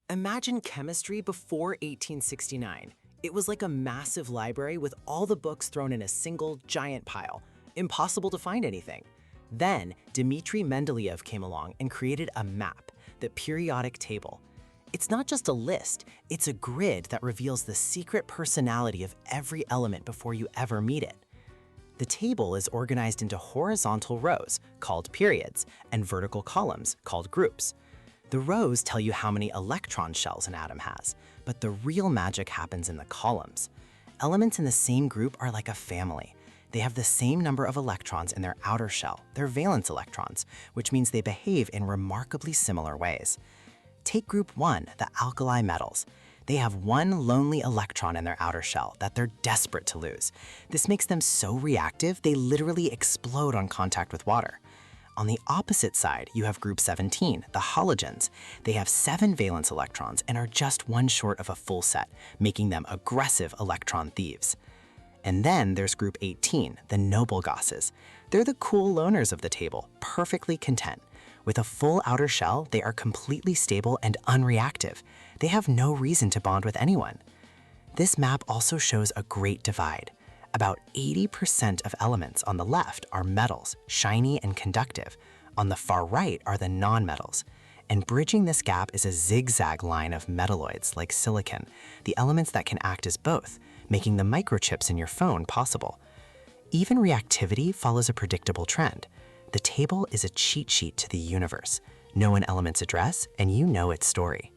Imagine chemistry before 1869. It was like a massive library with all the books thrown in a single giant pile. Impossible to find anything. Then, Dmitri Mendeleev came along and created a map, the periodic table. It's not just a list, it's a grid that reveals the secret personality of every element before you ever meet it. The table is organized into horizontal rows, called periods, and vertical columns, called groups. The rows tell you how many electron shells an atom has, but the real magic happens in the columns. Elements in the same group are like a family. They have the same number of electrons in their outer shell, their valence electrons, which means they behave in remarkably similar ways. Take group 1, the alkali metals. They have one lonely electron in their outer shell that they're desperate to lose. This makes them so reactive, they literally explode on contact with water. On the opposite side, you have group 17, the halogens. They have 7 valence electrons and are just one short of a full set, making them aggressive electron thieves. And then there's group 18, the noble gases. They're the cool loners of the table, perfectly content. With a full outer shell, they are completely stable and unreactive. They have no reason to bond with anyone. This map also shows a great divide. About 80% of elements on the left are metals, shiny and conductive. On the far right are the nonmetals. And bridging this gap is a zigzag line of metalloids like silicon, the elements that can act as both, making the microchips in your phone possible. Even reactivity follows a predictable trend. The table is a cheat sheet to the universe. Know an element's address, and you know its story.